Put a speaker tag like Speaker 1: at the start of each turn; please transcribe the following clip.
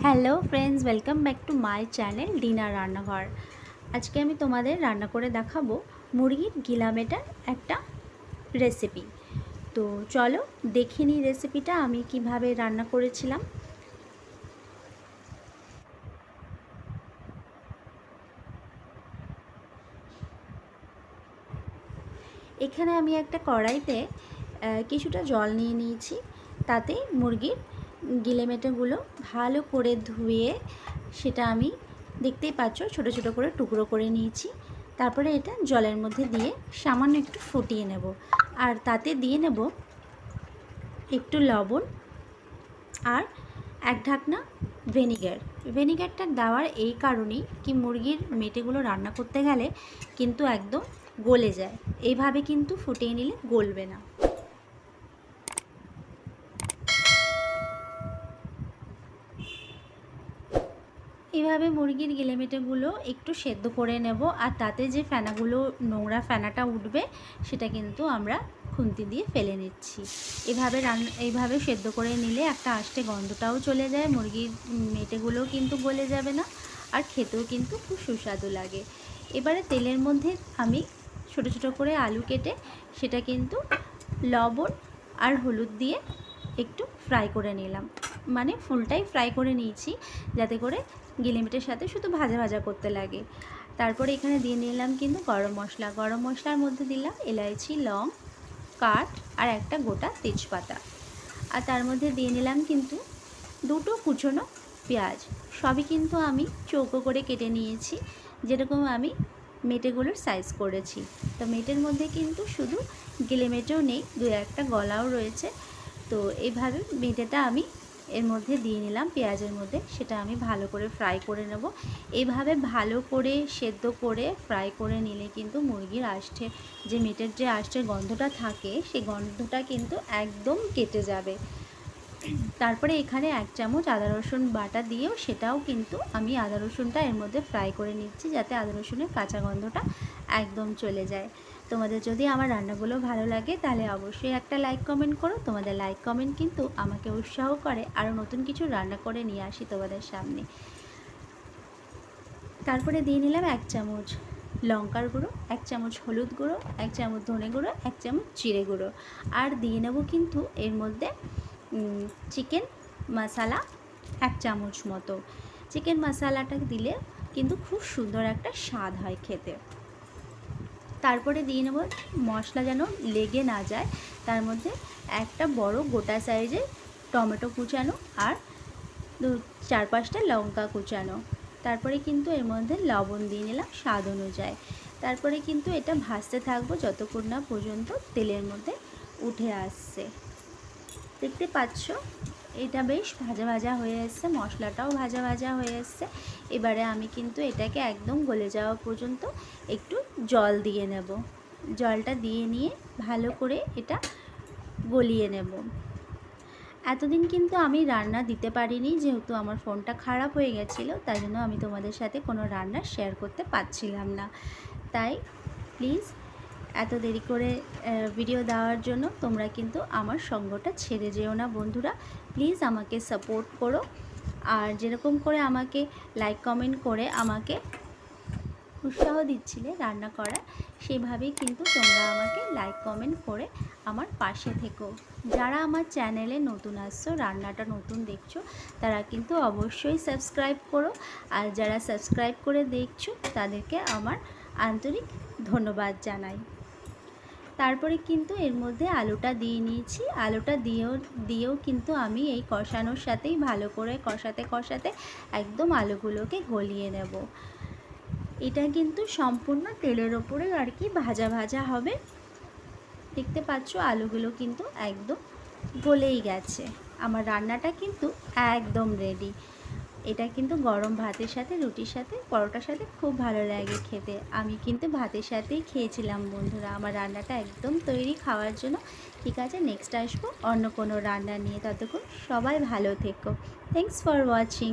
Speaker 1: Hello friends, welcome back to my channel dinner রান্নাঘর। আজকে আমি তোমাদের রান্না করে দেখাবো মুরগির গিলামেটার একটা রেসিপি। তো চলো দেখে নিই রেসিপিটা আমি কিভাবে রান্না করেছিলাম। এখানে আমি একটা কড়াইতে কিছুটা জল নিয়ে নিয়েছি। তাতে মুরগির গিলেমেটাগুলো ভালো করে ধুয়ে সেটা আমি দেখতেই পাচ্ছ ছোটো ছোটো করে টুকরো করে নিয়েছি। তারপরে এটা জলের মধ্যে দিয়ে সামান্য একটু ফুটিয়ে নেব, আর তাতে দিয়ে নেব একটু লবণ আর এক ঢাকনা ভিনিগারটা দেওয়ার এই কারণেই কি মুরগির মেটেগুলো রান্না করতে গেলে কিন্তু একদম গলে যায়, এইভাবে কিন্তু ফুটিয়ে নিলে গলবে না। এইভাবে মুরগির গিলেমেটেগুলো একটু সেদ্ধ করে নেব, আর তাতে যে ফেনাগুলো নোংরা ফেনাটা উঠবে সেটা কিন্তু আমরা খুন্তি দিয়ে ফেলে নিচ্ছি। এইভাবে সেদ্ধ করে নিলে একটা আষ্টে গন্ধটাও চলে যায়, মুরগির মেটেগুলোও কিন্তু গলে যাবে না, আর খেতেও কিন্তু খুব সুস্বাদু লাগে। এবারে তেলের মধ্যে আমি ছোটো ছোটো করে আলু কেটে সেটা কিন্তু লবণ আর হলুদ দিয়ে একটু ফ্রাই করে নিলাম, মানে ফুলটাই ফ্রাই করে নিয়েছি যাতে করে গিলেমেটের সাথে শুধু ভাজা ভাজা করতে লাগে। তারপরে এখানে দিয়ে নিলাম কিন্তু গরম মশলার মধ্যে দিলাম এলাইচি, লং, কাঠ আর একটা গোটা তেজপাতা, আর তার মধ্যে দিয়ে নিলাম কিন্তু দুটো কুচনো পেঁয়াজ। সবই কিন্তু আমি চৌকো করে কেটে নিয়েছি, যেরকম আমি মেটেগুলোর সাইজ করেছি। তো মেটের মধ্যে কিন্তু শুধু গিলেমেটেও নেই, দু একটা গলাও রয়েছে। তো এইভাবে মেটেটা আমি এর মধ্যে দিয়ে নিলাম পেঁয়াজের মধ্যে, সেটা আমি ভালো করে ফ্রাই করে নেব। এইভাবে ভালো করে সেদ্ধ করে ফ্রাই করে নিলে কিন্তু মুরগির মেটের যে আষ্টের গন্ধটা থাকে সেই গন্ধটা কিন্তু একদম কেটে যাবে। তারপরে এখানে 1 চামচ আদা রসুন বাটা দিয়েও সেটাও কিন্তু আমি আদা রসুনটা এর মধ্যে ফ্রাই করে নিচ্ছি, যাতে আদা রসুনের কাঁচা গন্ধটা একদম চলে যায়। তোমাদের যদি আমার রান্নাগুলো ভালো লাগে তাহলে অবশ্যই একটা লাইক কমেন্ট করো। তোমাদের লাইক কমেন্ট কিন্তু আমাকে উৎসাহ করে আরও নতুন কিছু রান্না করে নিয়ে আসি তোমাদের সামনে। তারপরে দিয়ে নিলাম 1 চামচ লঙ্কার গুঁড়ো, 1 চামচ হলুদ গুঁড়ো, 1 চামচ ধনে গুঁড়ো, 1 চামচ জিরে গুঁড়ো, আর দিয়ে নেব কিন্তু এর মধ্যে চিকেন মশলা 1 চামচ মতো। চিকেন মশলাটা দিলে কিন্তু খুব সুন্দর একটা স্বাদ হয় খেতে। তারপরে দিয়ে নেব, মশলা যেন লেগে না যায়, তার মধ্যে একটা বড় গোটা সাইজের টমেটো কুচানো আর 4-5টা লঙ্কা কুচানো। তারপরে কিন্তু এর মধ্যে লবণ দিয়ে নিলাম স্বাদ অনুযায়ী। তারপরে কিন্তু এটা ভাজতে থাকবো যতক্ষণ না পর্যন্ত তেলের মধ্যে উঠে আসছে। দেখতে পাচ্ছ এটা বেশ ভাজা ভাজা হয়ে এসছে, মশলাটাও ভাজা ভাজা হয়ে এসছে। এবারে আমি কিন্তু এটাকে একদম গলে যাওয়া পর্যন্ত একটু জল দিয়ে নেব। জলটা দিয়ে নিয়ে ভালো করে এটা গলিয়ে নেব। এতদিন কিন্তু আমি রান্না দিতে পারিনি, যেহেতু আমার ফোনটা খারাপ হয়ে গেছিলো, তাই জন্য আমি তোমাদের সাথে কোনো রান্না শেয়ার করতে পারছিলাম না। তাই প্লিজ এত দেরি করে ভিডিও দেওয়ার জন্য তোমরা কিন্তু আমার সঙ্গটা ছেড়ে যেও না বন্ধুরা। প্লিজ আমাকে সাপোর্ট করো, আর যেরকম করে আমাকে লাইক কমেন্ট করে আমাকে উৎসাহ দিচ্ছিলে রান্না করার, সেভাবেই কিন্তু তোমরা আমাকে লাইক কমেন্ট করে আমার পাশে থেকো। যারা আমার চ্যানেলে নতুন আসছো, রান্নাটা নতুন দেখছো, তারা কিন্তু অবশ্যই সাবস্ক্রাইব করো, আর যারা সাবস্ক্রাইব করে দেখছো তাদেরকে আমার আন্তরিক ধন্যবাদ জানাই। তারপরে কিন্তু এর মধ্যে আলুটা দিয়ে নিয়েছি, আলুটা দিয়েও কিন্তু আমি এই কষানোর সাথেই ভালো করে কষাতে একদম আলুগুলোকে গলিয়ে নেব। এটা কিন্তু সম্পূর্ণ তেলের ওপরে আর কি ভাজা ভাজা হবে। দেখতে পাচ্ছ আলুগুলো কিন্তু একদম গলেই গেছে। আমার রান্নাটা কিন্তু একদম রেডি। এটা কিন্তু গরম ভাতের সাথে, রুটির সাথে, পরোটার সাথে খুব ভালো লাগে খেতে। আমি কিন্তু ভাতের সাথেই খেয়েছিলাম বন্ধুরা। আমার রান্নাটা একদম তৈরি খাওয়ার জন্য। ঠিক আছে, নেক্সট আসবো অন্য কোনো রান্না নিয়ে। ততক্ষণ সবাই ভালো থেকো। Thanks for watching.